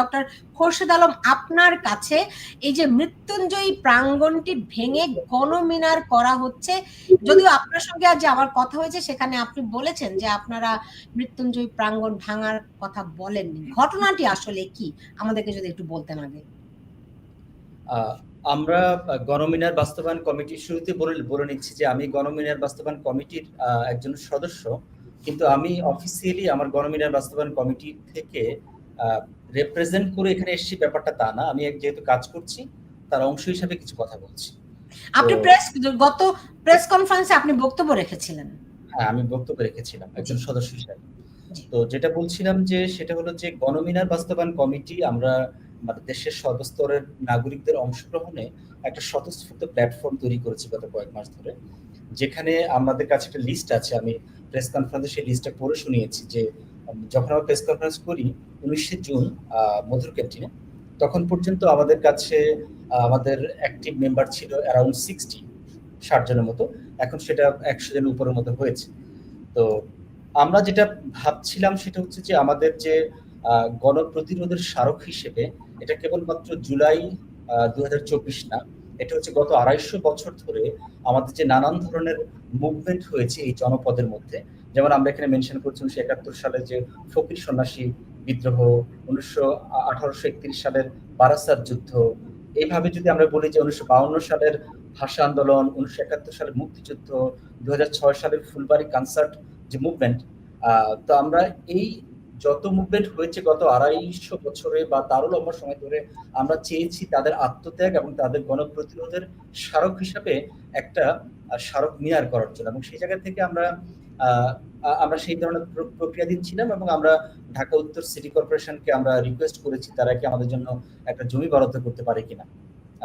Doctor Khorshed Alam, আপনার কাছে এই যে মৃত্যুঞ্জয়ী প্রাঙ্গণটি ভেঙে গণমিনার করা হচ্ছে, যদিও আপনার সঙ্গে আজ আমার কথা হয়েছে, সেখানে আপনি বলেছেন যে আপনারা মৃত্যুঞ্জয়ী প্রাঙ্গণ ভাঙার কথা বলেননি। ঘটনাটি আসলে কি আমাদেরকে যদি একটু বলতেন আগে। আমরা গণমিনার বাস্তবায়ন কমিটির শুরুতে বলে নিচ্ছি যে আমি গণমিনার বাস্তবায়ন কমিটির একজন সদস্য, কিন্তু আমি অফিসিয়ালি আমার গণমিনার বাস্তবায়ন কমিটি থেকে রিপ্রেজেন্ট করে এখানে এসেছি ব্যাপারটা তা না। আমি যেহেতু কাজ করছি তার অংশ হিসাবে কিছু কথা বলছি। আপনি গত প্রেস কনফারেন্সে আপনি বক্তব্য রেখেছিলেন। হ্যাঁ, আমি বক্তব্য রেখেছিলাম একজন সদস্য হিসাবে। তো যেটা বলছিলাম যে সেটা হলো যে গণমিনার বাস্তবায়ন কমিটি আমরা দেশের সর্বস্তরের নাগরিকদের অংশগ্রহণে একটা স্বতঃস্ফূর্ত প্ল্যাটফর্ম তৈরি করেছি গত কয়েক মাস ধরে, যেখানে আমাদের কাছে একটা লিস্ট আছে। আমি প্রেস কনফারেন্সে সেই লিস্টটা পড়ে শুনিয়েছি যে যখন আমরা প্রেস কনফারেন্স করি 19শে জুন মধুর ক্যান্টিনে, তখন পর্যন্ত আমাদের কাছে আমাদের অ্যাক্টিভ মেম্বার ছিল অ্যারাউন্ড 60 জনের মতো। এখন সেটা 100 জনের উপরের মতো হয়েছে। তো আমরা যেটা ভাবছিলাম সেটা হচ্ছে যে আমাদের যে গণপ্রতিরোধের স্মারক হিসেবে এটা কেবলমাত্র জুলাই 2024 না, এটা হচ্ছে গত 250 বছর ধরে আমাদের যে নানান ধরনের মুভমেন্ট হয়েছে এই জনপদের মধ্যে। যেমন আমরা এখানে মেনশন করছি 1971 সালে যে ফকির সন্ন্যাসী বিদ্রোহ, 1831 সালের বারাসাত যুদ্ধ, এইভাবে যদি আমরা বলি যে 1952 সালের ভাষা আন্দোলন, 1971 সালের মুক্তিযুদ্ধ, 2006 সালের ফুলবাড়ি কনসার্ট যে মুভমেন্ট, তো আমরা এই যত মুভমেন্ট হয়েছে গত 250 বছরে বা তারও লম্বা সময় ধরে, আমরা চেয়েছি তাদের আত্মত্যাগ এবং তাদের গণপ্রতিরোধের স্মারক হিসাবে একটা স্মারক মিনার করার জন্য, এবং সেই জায়গা থেকে আমরা সেই ধরনের প্রক্রিয়াধীন ছিলাম এবং আমরা ঢাকা উত্তর সিটি কর্পোরেশনকে আমরা রিকোয়েস্ট করেছি তারা কি আমাদের জন্য একটা জমি বরাদ্দ করতে পারে কিনা,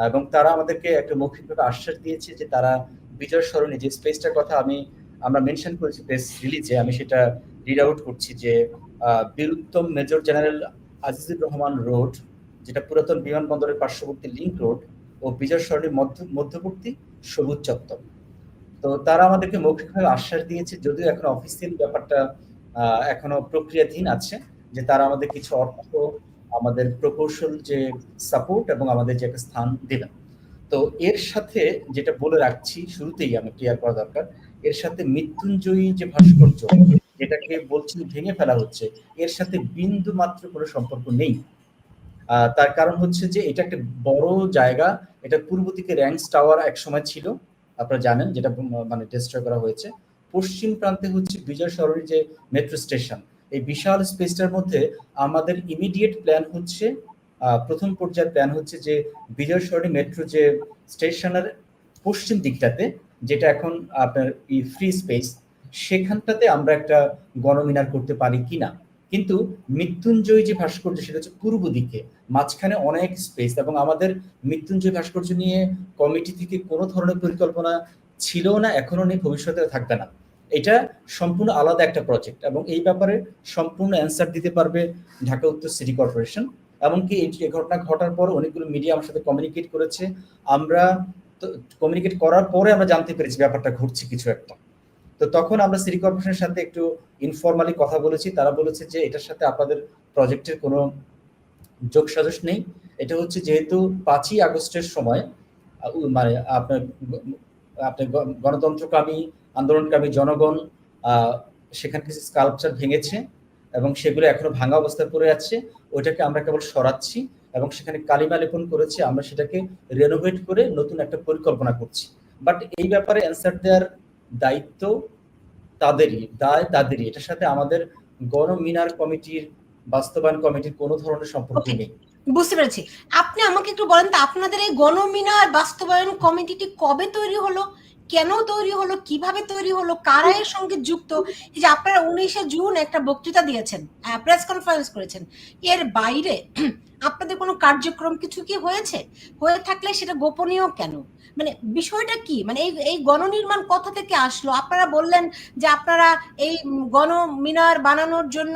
এবং তারা আমাদেরকে একটা মৌখিকভাবে আশ্বাস দিয়েছে যে তারা বিজয় সরণি যে স্পেসটার কথা আমরা মেনশন করেছি প্রেস রিলিজে, আমি সেটা রিড আউট করছি যে Bir Uttom major general Azizur Rahman road, যেটা পুরাতন বিমানবন্দরের পার্শ্ববর্তী লিংক রোড ও বিজয় সরণির মধ্যবর্তী সবুজ চত্বর। তো তারা আমাদেরকে মৌখিকভাবে আশ্বাস দিয়েছে, যদিও এখন অফিসিয়াল ব্যাপারটা এখনো প্রক্রিয়াধীন আছে, যে তারা আমাদের কিছু অর্থ, আমাদের প্রকৌশল যে সাপোর্ট এবং আমাদের যে একটা স্থান দেবেন। তো এর সাথে যেটা বলে রাখছি শুরুতেই আমি ক্লিয়ার করা দরকার, এর সাথে মৃত্যুঞ্জয়ী যে ভাস্কর্য যেটাকে বলছি ভেঙে ফেলা হচ্ছে, এর সাথে বিন্দু মাত্র কোনো সম্পর্ক নেই। তার কারণ হচ্ছে যে এটা একটা বড় জায়গা, এটা পূর্ব দিকে র্যাঙ্কস টাওয়ার এক সময় ছিল, আপনারা জানেন, যেটা মানে ডিস্ট্রয় করা হয়েছে। পশ্চিম প্রান্তে হচ্ছে বিজয় সরণি যে মেট্রো স্টেশন, এই বিশাল স্পেসটার মধ্যে আমাদের ইমিডিয়েট প্ল্যান হচ্ছে, প্রথম পর্যায়ের প্ল্যান হচ্ছে যে বিজয় সরণি মেট্রো যে স্টেশনের পশ্চিম দিকটাতে, যেটা এখন আপনার ফ্রি স্পেস, সেখানটাতে আমরা একটা গণমিনার করতে পারি কিনা। কিন্তু মৃত্যুঞ্জয়ী যে ভাস্কর্য সেটা হচ্ছে পূর্ব দিকে, মাঝখানে অনেক স্পেস, এবং আমাদের মৃত্যুঞ্জয় ভাস্কর্য নিয়ে কমিটি থেকে কোনো ধরনের পরিকল্পনা ছিল না, এখনো নেই, ভবিষ্যতে থাকবে না। এটা সম্পূর্ণ আলাদা একটা প্রজেক্ট, এবং এই ব্যাপারে সম্পূর্ণ অ্যান্সার দিতে পারবে ঢাকা উত্তর সিটি কর্পোরেশন। এমনকি এই ঘটনা ঘটার পর অনেকগুলো মিডিয়া আমার সাথে কমিউনিকেট করেছে, আমরা কমিউনিকেট করার পরে আমরা জানতে পেরেছি ব্যাপারটা ঘটছে কিছু একটা। তো তখন আমরা সিটি কর্পোরেশনের সাথে একটু ইনফরমালি কথা বলেছি, তারা বলেছে যে এটার সাথে আপনাদের প্রজেক্টের কোনো যোগসাজশ নেই। এটা হচ্ছে যেহেতু 5ই আগস্টের সময় মানে আপনার গণতন্ত্রকামী আন্দোলনকামী জনগণ সেখানে কিছু স্কাল্পচার ভেঙেছে এবং সেগুলো এখনো ভাঙা অবস্থায় পড়ে আছে, ওইটাকে আমরা কেবল সরাচ্ছি এবং সেখানে কালিমা লেপন করেছি, আমরা সেটাকে রেনোভেট করে নতুন একটা পরিকল্পনা করছি। বাট এই ব্যাপারে অ্যান্সার দেওয়ার দায়িত্ব তাদেরই, দায় তাদেরই, এটার সাথে আমাদের গণমিনার কমিটির বাস্তবায়ন কমিটির কোনো ধরনের সম্পর্ক নেই। বুঝতে পেরেছি। আপনি আমাকে একটু বলেন তো, আপনাদের এই গণমিনার বাস্তবায়ন কমিটিটি কবে তৈরি হলো, কেন তৈরি হলো, কিভাবে তৈরি হলো, কারা এর সঙ্গে যুক্ত? এই যে আপনারা 19শে জুন একটা বক্তৃতা দিয়েছেন, প্রেস কনফারেন্স করেছেন, এর বাইরে আপনাদের কোনো কার্যক্রম কিছু কি হয়েছে? হয়ে থাকলে সেটা গোপনীয় কেন? মানে বিষয়টা কি, মানে এই গণনির্মাণ কোথা থেকে আসলো? আপনারা বললেন যে আপনারা এই গণমিনার বানানোর জন্য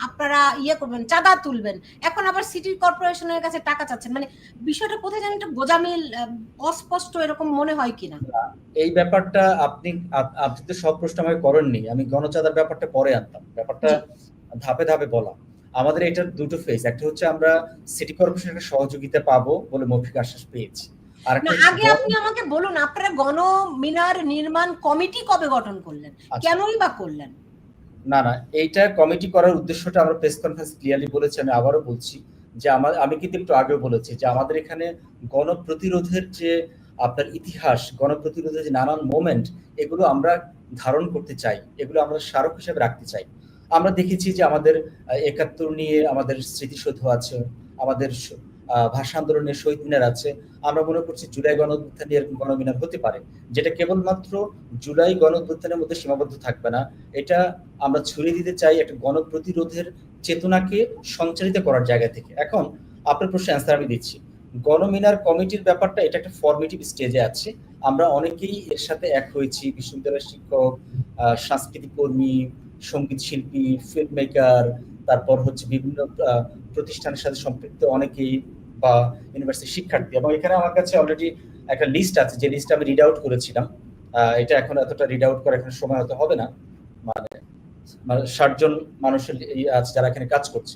আপনারা ইয়ে করবেন, চাঁদা তুলবেন, এখন আবার সিটি কর্পোরেশনের কাছে টাকা চাচ্ছেন, মানে বিষয়টা কোথায় যেন একটা গোজামিল, অস্পষ্ট এরকম মনে হয় কিনা? এই ব্যাপারটা আপনি তো সব প্রশ্ন আমাকে করেননি, আমি গণচাঁদার ব্যাপারটা পরে আনতাম, ব্যাপারটা ধাপে ধাপে বলা। আমাদের এটার দুটো ফেজ, একটা হচ্ছে আমরা সিটি কর্পোরেশনের সহযোগিতা পাবো বলে মৌখিক আশ্বাস পেয়েছি, আর না একটা হচ্ছে আগে আপনি আমাকে বলুন আপনারা গণ মিনার নির্মাণ কমিটি কবে গঠন করলেন, আচ্ছা। কেনই বা করলেন? না না, এইটা কমিটি করার উদ্দেশ্যটা আমরা প্রেস কনফারেন্স ক্লিয়ারলি বলেছি, আমি আবারও বলছি যে আমি কিন্তু একটু আগেও বলেছি যে আমাদের এখানে গণপ্রতিরোধের যে আপনার ইতিহাস, গণপ্রতিরোধের যে নানান মোমেন্ট, এগুলো আমরা ধারণ করতে চাই, এগুলো আমরা স্মারক হিসেবে রাখতে চাই। আমরা দেখেছি যে আমাদের ৭১ নিয়ে আমাদের স্মৃতিসৌধ আছে, আমাদের ভাষা আন্দোলনের শহীদ মিনার আছে। আমরা মনে করছি জুলাই গণ অভ্যুত্থান নিয়ে এরকম গণমিনার হতে পারে, যেটা কেবলমাত্র জুলাই গণ অভ্যুত্থানের মধ্যে সীমাবদ্ধ থাকবে না, এটা আমরা ছড়িয়ে দিতে চাই একটা গণপ্রতিরোধের চেতনাকে সঞ্চারিত করার জায়গা থেকে। এখন আপনার প্রশ্নের অ্যান্সার আমি দিচ্ছি। গণমিনার কমিটির ব্যাপারটা এটা একটা ফর্মেটিভ স্টেজে আছে, আমরা অনেকেই এর সাথে এক হয়েছি, বিশ্ববিদ্যালয়ের শিক্ষক, সাংস্কৃতিক কর্মী, সঙ্গীত শিল্পী, ফিল্ম মেকার, তারপর হচ্ছে বিভিন্ন প্রতিষ্ঠানের সাথে সম্পৃক্ত অনেকেই, বা ইউনিভার্সিটির শিক্ষার্থী। এবং এখানে আমার কাছে অলরেডি একটা লিস্ট আছে, যে লিস্ট আমি রিড আউট করেছিলাম। এটা এখন এতটা রিড আউট করার এখন সময় হয়তো হবে না, মানে ৬০ জন মানুষের আছে যারা এখানে কাজ করছে।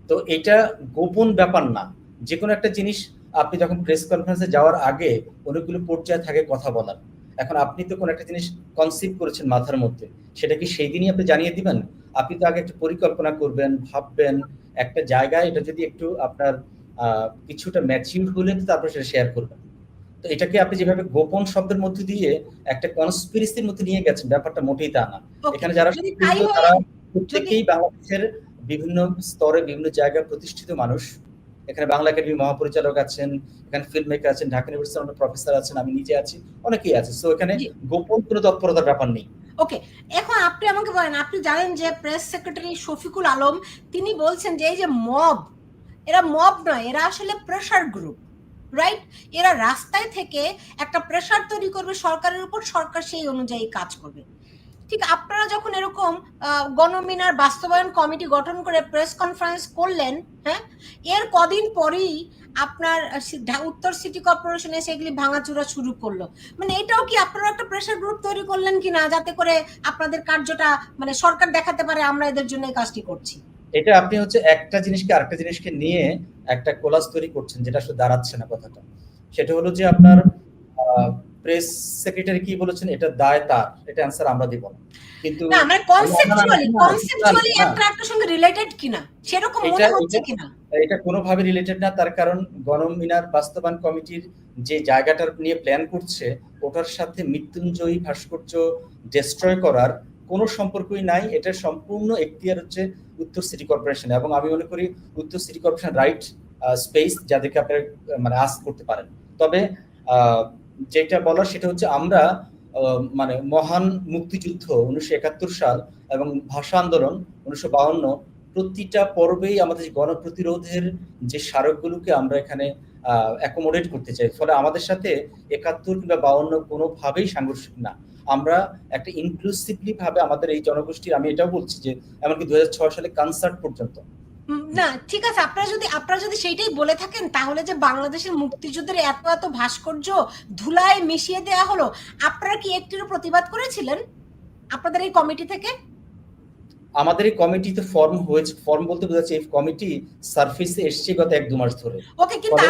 তো এটা গোপন ব্যাপার না, যে কোনো একটা জিনিস আপনি যখন প্রেস কনফারেন্সে যাওয়ার আগে অনেকগুলো পর্যায়ে থাকে কথা বলার। এখন আপনি তো কোনো একটা জিনিস কনসিভ করেছেন মাথার মধ্যে, সেটা কি সেই দিনই আপনি জানিয়ে দিবেন? আপনি তো আগে একটা পরিকল্পনা করবেন, ভাববেন একটা জায়গায়, এটা যদি একটু আপনার কিছুটা ম্যাচিউর হলে তারপর সেটা শেয়ার করবেন। তো এটাকে আপনি যেভাবে গোপন শব্দের মধ্যে দিয়ে একটা কনস্পিরেসির মধ্যে নিয়ে গেছেন, ব্যাপারটা মোটেই তা না। এখানে যারা তারা প্রত্যেকেই বাংলাদেশের বিভিন্ন স্তরে বিভিন্ন জায়গায় প্রতিষ্ঠিত মানুষ। এখানে বাংলা একাডেমি মহাপরিচালক আছেন, এখানে ফিল্ম মেকার আছেন, ঢাকা ইউনিভার্সিটির অনেক প্রফেসর আছেন, আমি নিজে আছি, অনেকেই আছে। সো এখানে গোপন কোনো তৎপরতার ব্যাপার নেই। ওকে, এখন আপনি আমাকে বলেন, আপনি জানেন যে প্রেস সেক্রেটারি শফিকুল আলম তিনি বলছেন যে এই যে মব, এরা মব নয়, এরা আসলে প্রেসার গ্রুপ, রাইট? এরা রাস্তায় থেকে একটা প্রেসার তৈরি করবে সরকারের উপর, সরকার সেই অনুযায়ী কাজ করবে। ঠিক আপনারা যখন এরকম গণমিনার বাস্তবায়ন কমিটি গঠন করে প্রেস কনফারেন্স করলেন, হ্যাঁ, এর কদিন পরেই আপনার উত্তর সিটি কর্পোরেশনে সেগুলি ভাঙাচুরা শুরু করলো। মানে এটাও কি আপনারা একটা প্রেসার গ্রুপ তৈরি করলেন কিনা, যাতে করে আপনাদের কার্যটা মানে সরকার দেখাতে পারে আমরা এদের জন্য এই কাজটি করছি? এটা আপনি হচ্ছে একটা জিনিসকে আরেকটা জিনিসকে নিয়ে একটা কোলাজ তৈরি করছেন, যেটা আসলে দাঁড়াচ্ছে না কথাটা। সেটা হলো যে আপনার প্রেস সেক্রেটারি কি বলেছেন, এটা দায় তার, এটা অ্যানসার আমরা দিব না। কিন্তু না মানে কনসেপচুয়ালি একটা একটার সঙ্গে রিলেটেড কিনা সেরকম মনে হচ্ছে কিনা? এটা কোনোভাবে রিলেটেড না, তার কারণ গণমিনার বাস্তবায়ন কমিটির যে জায়গাটা নিয়ে প্ল্যান করছে, ওটার সাথে মৃত্যুঞ্জয়ী ভাস্কর্য ডিস্ট্রয় করার কোনো সম্পর্কই নাই। এটা সম্পূর্ণ এখতিয়ার হচ্ছে উত্তর সিটি কর্পোরেশন, এবং আমি মনে করি উত্তর সিটি কর্পোরেশন রাইট স্পেস যাদেরকে আপনারা মানে আস্ক করতে পারেন। তবে যেটা বলার সেটা হচ্ছে আমরা মানে মহান মুক্তিযুদ্ধ ১৯৭১ সাল এবং ভাষা আন্দোলন ১৯৫২, প্রতিটা পর্বেই আমাদের গণপ্রতিরোধের যে স্মারকগুলোকে আমরা এখানে অ্যাকোমোডেট করতে চাই। ফলে আমাদের সাথে ৭১ কিংবা ৫২ কোনোভাবেই সাংঘর্ষিক না। আমরা একটা ইনক্লুসিভলি ভাবে আমাদের এই জনগোষ্ঠীর, আমি এটাও বলছি যে এমনকি ২০০৬ সালে কনসার্ট পর্যন্ত। না ঠিক আছে, আপনারা যদি সেইটাই বলে থাকেন, তাহলে যে বাংলাদেশের মুক্তিযুদ্ধের এত এত ভাস্কর্য ধুলায় মিশিয়ে দেওয়া হলো, আপনারা কি একটিরও প্রতিবাদ করেছিলেন আপনাদের এই কমিটি থেকে? আমাদের এই কমিটিতে ফর্ম হয়েছে, ফর্ম বলতে বোঝাচ্ছে এই কমিটি সারফেসে এসছে গত ১-২ মাস ধরে। ওকে, কিন্তু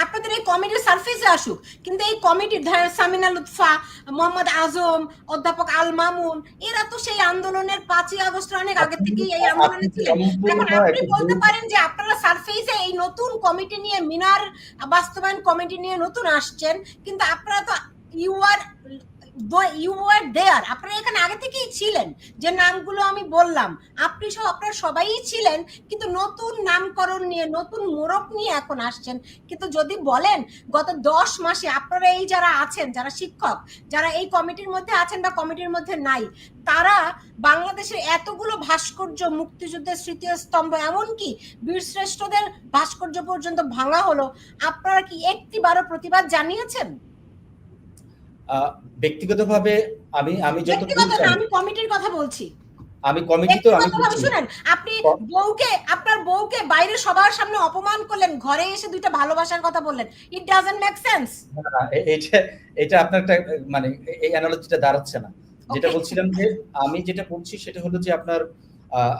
আপনাদের এই কমিটির সারফেসে আসুক, কিন্তু এই কমিটির সামিনা লুৎফা, মোহাম্মদ আজম, অধ্যাপক আল মামুন, এরা তো সেই আন্দোলনের ৫ই আগস্টের অনেক আগে থেকেই এই আন্দোলনে ছিলেন। এখন আপনি বলতে পারেন যে আপনারা সারফেসে এই নতুন কমিটি নিয়ে, মিনার বাস্তবায়ন কমিটি নিয়ে নতুন আসছেন, কিন্তু আপনারা তো ইউ ওয়ার দেয়ার, আপনারা এখানে আগে থেকেই ছিলেন। যে নামগুলো আমি বললাম আপনি সহ আপনারা সবাই ছিলেন, কিন্তু নতুন নামকরণ নিয়ে, নতুন মোড়ক নিয়ে এখন আসছেন। কিন্তু যদি বলেন গত ১০ মাসে আপনারা এই যারা আছেন, যারা শিক্ষক, যারা এই কমিটির মধ্যে আছেন বা কমিটির মধ্যে নাই, তারা বাংলাদেশের এতগুলো ভাস্কর্য, মুক্তিযুদ্ধের স্মৃতিস্তম্ভ, এমনকি বীরশ্রেষ্ঠদের ভাস্কর্য পর্যন্ত ভাঙা হলো, আপনারা কি একটিবারও প্রতিবাদ জানিয়েছেন? ব্যক্তিগতভাবে আমি আমি কমিটির কথা বলছি। আমি কমিটি তো আমি শুনেন, আপনি আপনার বউকে বাইরে সবার সামনে অপমান করলেন, ঘরে এসে দুইটা ভালোবাসার কথা বললেন। It doesn't make sense. এটা আপনার একটা মানে এই অ্যানালজিটা দাঁড়াচ্ছে না। যেটা বলছিলাম যে আমি যেটা বলছি সেটা হলো যে আপনার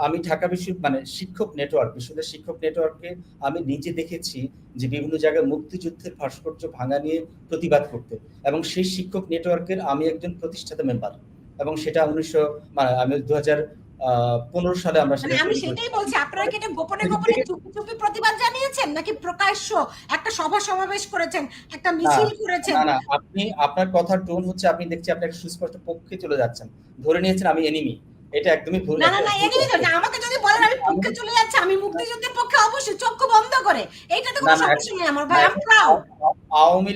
আমি ঢাকা মানে শিক্ষক নেটওয়ার্ক, বিশ্ববিদ্যালয় শিক্ষক নেটওয়ার্কে আমি নিজে দেখেছি যে বিভিন্ন জায়গায় মুক্তিযুদ্ধের ভাস্কর্য ভাঙা নিয়ে প্রতিবাদ করতে, এবং সেই শিক্ষক নেটওয়ার্কের আমি একজন প্রতিষ্ঠাতা মেম্বার, এবং সেটা 1900 মানে আমি 2015 সালে আমরা মানে সেটা আমি তৈরি সেটাই করেছি। বলছি, আপনারা কি এটা গোপনে সেদিক গোপনে থেকে চুপি চুপি প্রতিবাদ জানিয়েছেন, নাকি প্রকাশ্য একটা সভা সমাবেশ করেছেন, একটা না, মিছিল করেছেন? না, আপনি আপনার কথার টোন হচ্ছে, আপনি দেখছি আপনি একটা সুস্পষ্ট পক্ষে চলে যাচ্ছেন, ধরে নিয়েছেন আমি এনিমি। এটা একদমই ভুল, না না একটা না, ভুল এনিমি তথ্য। না, আমাকে যদি বলেন আমি আমি পক্ষে চলে যাচ্ছি, আমি মুক্তিযুদ্ধের পক্ষে অবশ্যই, চক্ষু বন্ধ করে, এইটাতে না কোনো না সমস্যা নেই আমার না, ভাই, আই এম এখন প্রাউড। আওয়ামী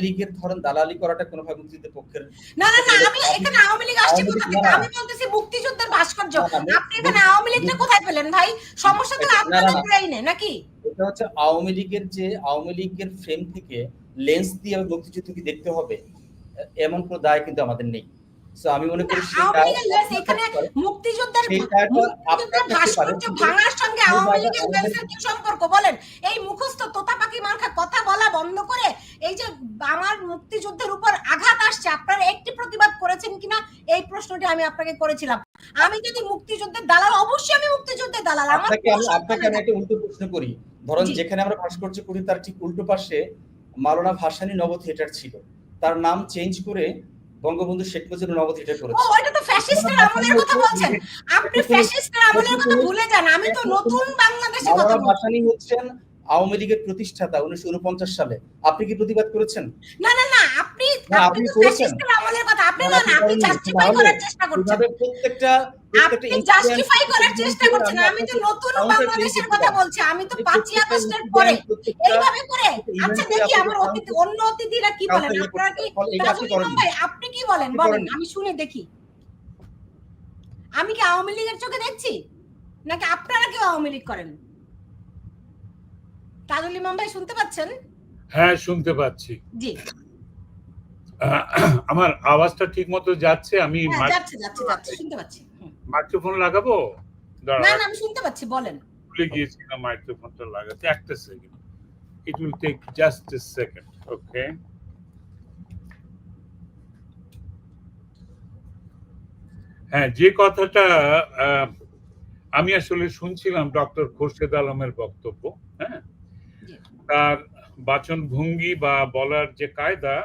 লীগের ধরেন দালালি করাটা কোনোভাবে মুক্তিযুদ্ধের পক্ষের না না পক্ষে না, চলে আমি যাচ্ছে। এখানে আওয়ামী লীগ আসছে আওয়ামী লীগ কোথা না থেকে? না আমি বলতেছি মুক্তিযুদ্ধের ভাস্কর্য। না না, আপনি এখানে আওয়ামী লীগটা কোথায় পেলেন ভাই? সমস্যা তো না না আপনাদের না, ব্রেইনে নাকি? এটা হচ্ছে আওয়ামী লীগের ফ্রেম থেকে লেন্স দিয়ে মুক্তিযুদ্ধকে দেখতে হবে, এমন কোনো দায় কিন্তু আমাদের নেই। সো আমি মনে করি সেই আওয়ামী দায় লীগের লেন্স আপনার এখানে, থাকতে পারে, মুক্তিযুদ্ধের সেই দায়টা আপনার মুক্তিযুদ্ধের থাকতে পারে, ভাস্কর্য কিন্তু ভাঙার সঙ্গে সেই আওয়ামী দায়টা লীগের আমাদের। লেন্সের কি সম্পর্ক বলেন? এই মুখস্থ তোতাপাকি মার্কা কথা বলা বন্ধ করে, এই যে আমার মুক্তিযুদ্ধের উপর আঘাত আসছে, আপনারা একটি প্রতিবাদ করেছেন কিনা এই প্রশ্নটি আমি আপনাকে করেছিলাম। আমি যদি মুক্তিযুদ্ধের দালাল, অবশ্যই আমি মুক্তিযুদ্ধের দালাল, আমার কোনো সন্দেহ আপনাকে আমি নেই। একটা উল্টো প্রশ্ন করি। ধরেন জি। যেখানে আমরা ভাস্কর্য করি তার ঠিক উল্টো পাশে মাওলানা ভাসানী নব থিয়েটার ছিল, তার নাম চেঞ্জ করে বঙ্গবন্ধু শেখ মুজিবুর নব থিয়েটার ও, করেছে। ওইটা তো মাওলানা ফ্যাসিস্টের ভাসানী আমলের কথা হচ্ছে বলছেন। আপনি এখন শুনুন, ফ্যাসিস্টের আমলের কথা ভুলে যান। আমি তো এখন নতুন শুনুন, বাংলাদেশের কথা মাওলানা বলছি। ভাসানী হচ্ছেন আওয়ামী লীগের প্রতিষ্ঠাতা 1949 সালে। আপনি কি প্রতিবাদ করেছেন? না না না, আপনি না, আপনি আপনি তো করেছেন। ফ্যাসিস্টের আমলের কথা, আপনি না, না আপনি না, আপনি করেননি। জাস্টিফাই তাহলে করার চেষ্টা করছেন। এভাবে প্রত্যেকটা আপনি ইনসিডেন্ট, জাস্টিফাই প্রত্যেকটা করার চেষ্টা ইভেন্টের করছেন। আমি আমি তো আপনাকে নতুন কাউন্টার ক্লেম বাংলাদেশের করতে কথা পারি। বলছি। আমি তো এই ৫ই প্রত্যেকটা আগস্টের পরে ইনসিডেন্ট, প্রত্যেকটা এইভাবে করে। আচ্ছা ইভেন্টে দেখি আপনাকে আমার কাউন্টার অন্য অতিথিরা কি বলেন। ইয়ে আপনারা করতে কি, পারি। ফলে এটা আপনি তাজুল ইমাম করেননি। ভাই আপনি কি বলেন? আপনি বলেন, করেননি। আমি শুনে দেখি। আমি কি আওয়ামী লীগের চোখে দেখছি? নাকি আপনারা কেউ আওয়ামী লীগ করেন? তাজুল ইমাম ভাই শুনতে পাচ্ছেন? হ্যাঁ, শুনতে পাচ্ছি। জি। আমার আওয়াজটা ঠিক মতো যাচ্ছে? আমি হ্যাঁ, যাচ্ছে যাচ্ছে যাচ্ছে, শুনতে পাচ্ছি। মাইক্রোফোন লাগাবো? না দাঁড়াও, না, আমি শুনতে পাচ্ছি, বলেন। ভুলে গিয়েছিলাম মাইক্রোফোনটা লাগাতে। একটা second, it will take just a second. Okay, হ্যাঁ, যে কথাটা আমি আসলে শুনছিলাম ডক্টর খোরশেদ আলমের বক্তব্য। হ্যাঁ, তার বাচন ভঙ্গি বা বলার যে কায়দা,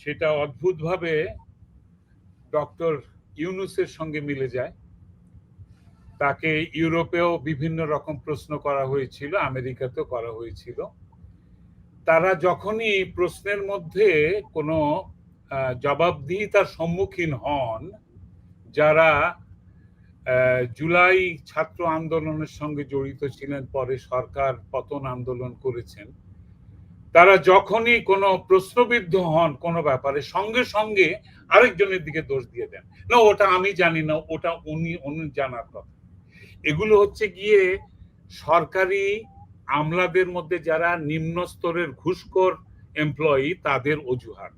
সেটা অদ্ভুতভাবে ডক্টর ইউনূসের সঙ্গে মিলে যায়। তাকে ইউরোপেও বিভিন্ন রকম প্রশ্ন করা হয়েছিল, আমেরিকাতেও করা হয়েছিল। তারা যখনই প্রশ্নের মধ্যে কোনো জবাবদিহিতার সম্মুখীন হন, যারা জুলাই ছাত্র আন্দোলনের সঙ্গে জড়িত ছিলেন, পরে সরকার পতন আন্দোলন করেছেন, তারা যখনই কোনো প্রশ্নবিদ্ধ হন কোনো ব্যাপারে, সঙ্গে সঙ্গে আরেকজনের দিকে দোষ দিয়ে দেন। না, ওটা আমি জানি না, ওটা উনি জানার কথা। এগুলো হচ্ছে গিয়ে সরকারি আমলাদের মধ্যে যারা নিম্ন স্তরের ঘুষখোর এমপ্লয়ি, তাদের অজুহাত।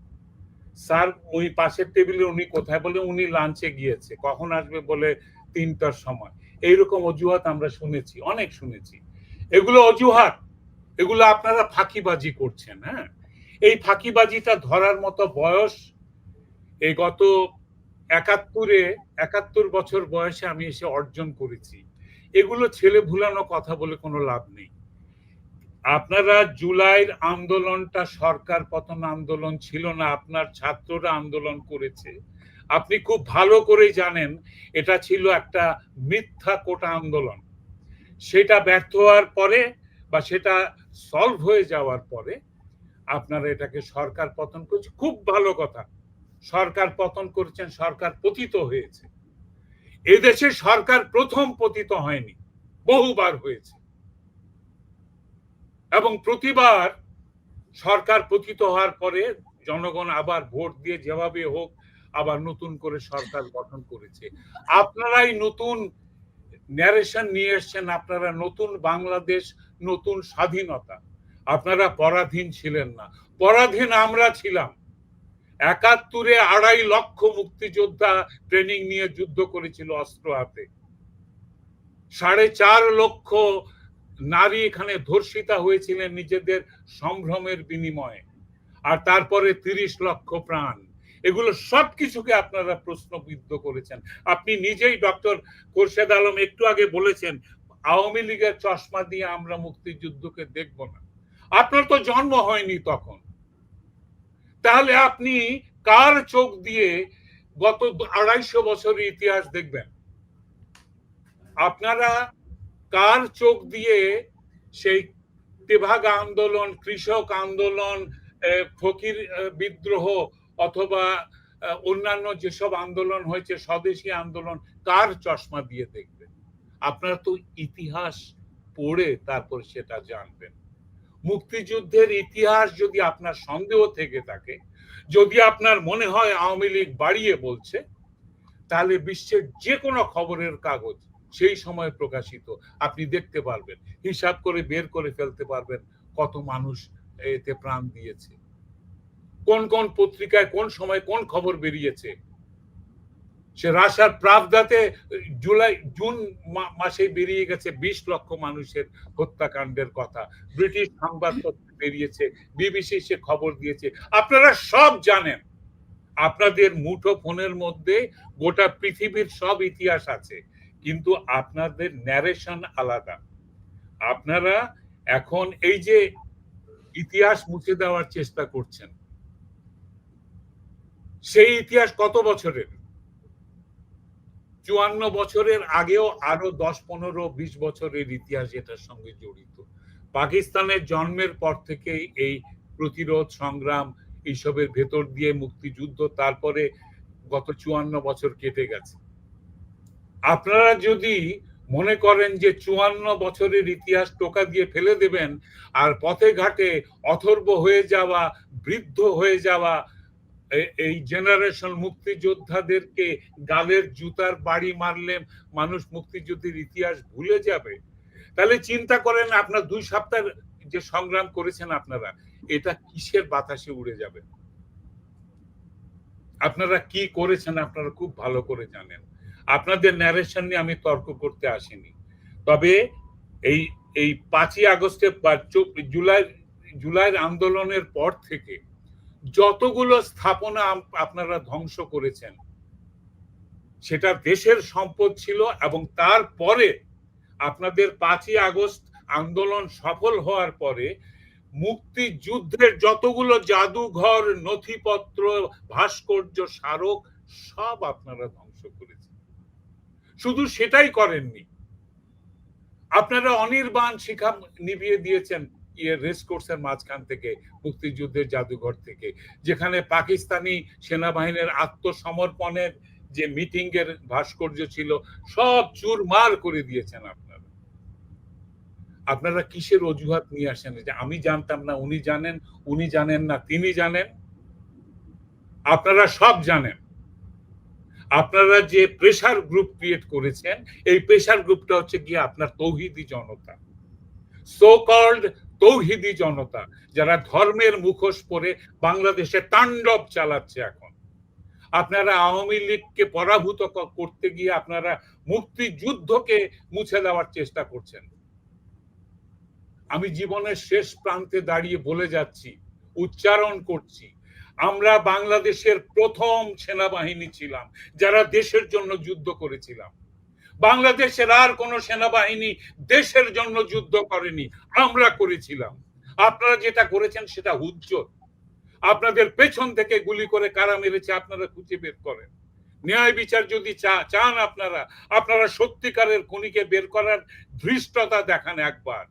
স্যার, ওই পাশের টেবিলে উনি কোথায়, বলে উনি লাঞ্চে গিয়েছে, কখন আসবে বলে ৩টার সময়। এইরকম অজুহাত আমরা শুনেছি, অনেক শুনেছি। এগুলো অজুহাত, এগুলো আপনারা ফাঁকিবাজি করছেন। হ্যাঁ, এই ফাঁকিবাজিটা ধরার মতো বয়স এই গত ৭১ বছর বয়সে আমি এসে অর্জন করেছি। এগুলো ছেলে ভুলানো কথা বলে কোনো লাভ নেই। আপনারা জুলাইয়ের আন্দোলনটা সরকার পতন আন্দোলন ছিল না, আপনার ছাত্ররা আন্দোলন করেছে। আপনি খুব ভালো করে জানেন এটা ছিল একটা মিথ্যা কোটা আন্দোলন। সেটা ব্যর্থ হওয়ার পরে বা সেটা সলভ হয়ে যাওয়ার পরে আপনারা এটাকে সরকার পতন করেছে, খুব ভালো কথা। সরকার পতন করেছেন, সরকার পতিত হয়েছে। এদেশে সরকার প্রথম পতিত হয়নি, বহুবার হয়েছে, এবং প্রতিবার সরকার পতিত হওয়ার পরে জনগণ আবার ভোট দিয়ে যেভাবে হোক আবার নতুন করে সরকার গঠন করেছে। আপনারাই নতুন ন্যারেশন নিয়ে এসছেন, আপনারা নতুন বাংলাদেশ, নতুন স্বাধীনতা। আপনারা পরাধীন ছিলেন না, পরাধীন আমরা ছিলাম। ৭১-এ ২.৫ লক্ষ মুক্তিযোদ্ধা ট্রেনিং নিয়ে যুদ্ধ করেছিল অস্ত্র হাতে। ৪.৫ লক্ষ নারী এখানে ধর্ষিতা হয়েছিলেন নিজেদের সম্ভ্রমের বিনিময়ে। আর তারপরে ৩০ লক্ষ প্রাণ। এগুলো সবকিছুকে আপনারা প্রশ্নবিদ্ধ করেছেন। আপনি নিজেই ডক্টর খোরশেদ আলম একটু আগে বলেছেন, আওয়ামী লীগের চশমা দিয়ে আমরা মুক্তিযুদ্ধকে দেখব না। আপনার তো জন্ম হয়নি তখন। তাহলে আপনি কার চোখ দিয়ে গত 250 বছরের ইতিহাস দেখবেন? আপনারা কার চোখ দিয়ে সেই তেভাগা আন্দোলন, কৃষক আন্দোলন, ফকির বিদ্রোহ অথবা অন্যান্য যেসব আন্দোলন হয়েছে, স্বদেশী আন্দোলন, কার চশমা দিয়ে দেখবেন? আপনারা তো ইতিহাস পড়ে তারপর সেটা জানবেন। মুক্তিযুদ্ধের ইতিহাস যদি আপনার সন্দেহ থেকে থাকে, যদি আপনার মনে হয় আওয়ামী লীগ বাড়িয়ে বলছে, তাহলে বিশ্বের যে কোনো খবরের কাগজ সেই সময় প্রকাশিত আপনি দেখতে পারবেন, হিসাব করে বের করে ফেলতে পারবেন কত মানুষ এতে প্রাণ দিয়েছে, কোন কোন পত্রিকায় কোন সময় কোন খবর বেরিয়েছে। সে রাশিয়ার প্রাভদাতে জুন মাসে বেরিয়ে গেছে 20 লক্ষ মানুষের হত্যাকাণ্ডের কথা, ব্রিটিশ সংবাদপত্রে বেরিয়েছে, বিবিসি সে খবর দিয়েছে। আপনারা সব জানেন, আপনাদের মুঠো ফোনের মধ্যে গোটা পৃথিবীর সব ইতিহাস আছে, কিন্তু আপনাদের ন্যারেশন আলাদা। আপনারা এখন এই যে ইতিহাস মুছে দেওয়ার চেষ্টা করছেন, সেই ইতিহাস কত বছরের? 54 বছরের আগেও আরো 10, 15, 20 বছরের ইতিহাস এটার সঙ্গে জড়িত। পাকিস্তানের জন্মের পর থেকেই এই প্রতিরোধ সংগ্রাম এইসবের ভেতর দিয়ে মুক্তিযুদ্ধ, তারপরে গত 54 বছর কেটে গেছে। আপনারা যদি মনে করেন যে 54 বছরের ইতিহাস টোকা দিয়ে ফেলে দেবেন, আর পথে ঘাটে অথর্ব হয়ে যাওয়া, বৃদ্ধ হয়ে যাওয়া এই জেনারেশন মুক্তিযোদ্ধাদেরকে গালের জুতার বাড়ি মারলে মানুষ মুক্তিযুদ্ধের ইতিহাস ভুলে যাবে, তাহলে চিন্তা করেন আপনার 2 সপ্তাহ যে সংগ্রাম করেছেন আপনারা, এটা কিসের বাতাসে উড়ে যাবে? আপনারা কি করেছেন আপনারা খুব ভালো করে জানেন। আপনাদের ন্যারেশন নিয়ে আমি তর্ক করতে আসিনি। তবে এই 5ই আগস্টে বা জুলাইয়ের আন্দোলনের পর থেকে যতগুলো স্থাপনা আপনারা ধ্বংস করেছেন, সেটা দেশের সম্পদ ছিল, এবং তারপরে আপনাদের 5ই আগস্ট আন্দোলন সফল হওয়ার পরে মুক্তিযুদ্ধের যতগুলো জাদুঘর, নথিপত্র, ভাস্কর্য, স্মারক সব আপনারা ধ্বংস করেছেন। শুধু সেটাই করেননি, আপনারা অনির্বাণ শিখা নিভিয়ে দিয়েছেন রেস কোর্সের মাঝখান থেকে, মুক্তিযুদ্ধের জাদুঘর থেকে, যেখানে পাকিস্তানি সেনাবাহিনীর আত্মসমর্পণের যে মিটিং এর ভাস্কর্য ছিল সব চুরমার করে দিয়েছেন আপনারা। আপনারা কিসের অজুহাত নিয়ে আসেন যে আমি জানতাম না, উনি জানেন, উনি জানেন না, তিনি জানেন? আপনারা সব জানেন। আপনারা যে প্রেসার গ্রুপ ক্রিয়েট করেছেন, এই প্রেসার গ্রুপটা হচ্ছে গিয়ে আপনার তৌহিদি জনতা, সো কল্ড তৌহিদি জনতা, যারা ধর্মের মুখোশ পরে বাংলাদেশে তাণ্ডব চালাচ্ছে এখন। আপনারা আওয়ামী লীগকে পরাভূত করতে গিয়ে আপনারা মুক্তিযুদ্ধকে মুছে দেওয়ার চেষ্টা করছেন। আমি জীবনের শেষ প্রান্তে দাঁড়িয়ে বলে যাচ্ছি, উচ্চারণ করছি, আমরা বাংলাদেশের প্রথম সেনাবাহিনী ছিলাম যারা দেশের জন্য যুদ্ধ করেছিলাম। বাংলাদেশের আর কোন সেনাবাহিনী দেশের জন্য যুদ্ধ করেনি, আমরা করেছিলাম। আপনারা যেটা করেছেন সেটা হুজ্জত। আপনাদের পেছন থেকে গুলি করে কারা মেরেছে আপনারা খুঁজে বের করেন। ন্যায় বিচার যদি চান আপনারা সত্যিকারের খুনিকে বের করার ধৃষ্টতা দেখান একবার।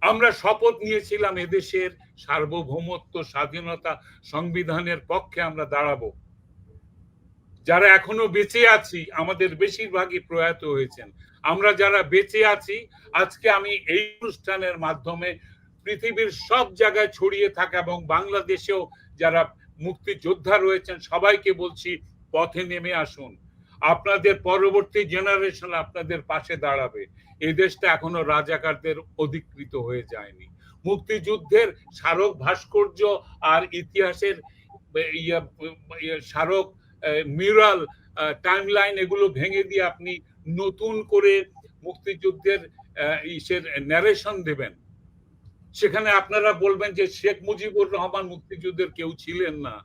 আমরা শপথ নিয়েছিলাম এদেশের সার্বভৌমত্ব, স্বাধীনতা, সংবিধানের পক্ষে আমরা দাঁড়াবো। যারা এখনো বেঁচে আছি, আমাদের বেশিরভাগই প্রয়াত হয়েছেন, আমরা যারা বেঁচে আছি আজকে আমি এই অনুষ্ঠানের মাধ্যমে পৃথিবীর সব জায়গায় ছড়িয়ে থাকা এবং বাংলাদেশেও যারা মুক্তিযোদ্ধা রয়েছেন সবাইকে বলছি, পথে নেমে আসুন। আপনাদের পরবর্তী জেনারেশন আপনাদের পাশে দাঁড়াবে। এই দেশটা এখনো রাজাকারদের অধিকৃত হয়ে যায়নি। মুক্তিযুদ্ধের স্মারক, ভাস্কর্য আর ইতিহাসের স্মারক, মিউরাল, টাইমলাইন এগুলো ভেঙে দিয়ে আপনি নতুন করে মুক্তিযুদ্ধের ন্যারেশন দেবেন। সেখানে আপনারা বলবেন যে শেখ মুজিবুর রহমান মুক্তিযুদ্ধের কেউ ছিলেন না,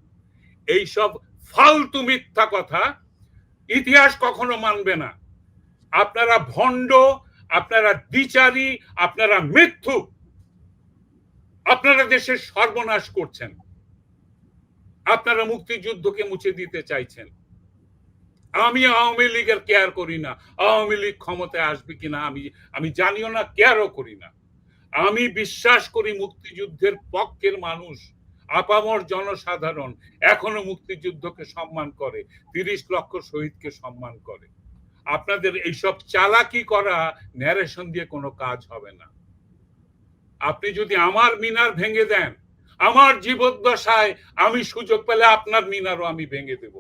এইসব ফালতু মিথ্যা কথা ইতিহাস কখনো মানবে না। আপনারা ভণ্ড, আপনারা দ্বিচারী, আপনারা মিথ্যুক, আপনারা দেশের সর্বনাশ করছেন, আপনারা মুক্তিযুদ্ধকে মুছে দিতে চাইছেন। আমি আওয়ামী লীগের কেয়ার করি না, আওয়ামী লীগ ক্ষমতায় আসবে কিনা আমি জানিও না, কেয়ারও করি না। আমি বিশ্বাস করি মুক্তিযুদ্ধের পক্ষের মানুষ, আপামর জনসাধারণ এখনো মুক্তিযুদ্ধকে সম্মান করে, 30 লক্ষ শহীদকে সম্মান করে। আপনাদের এইসব চালাকি করা ন্যারেশন দিয়ে কোনো কাজ হবে না। আপনি যদি আমার মিনার ভেঙে দেন, আমার জীবদ্দশায় আমি সুযোগ পেলে আপনার মিনারও আমি ভেঙে দেব।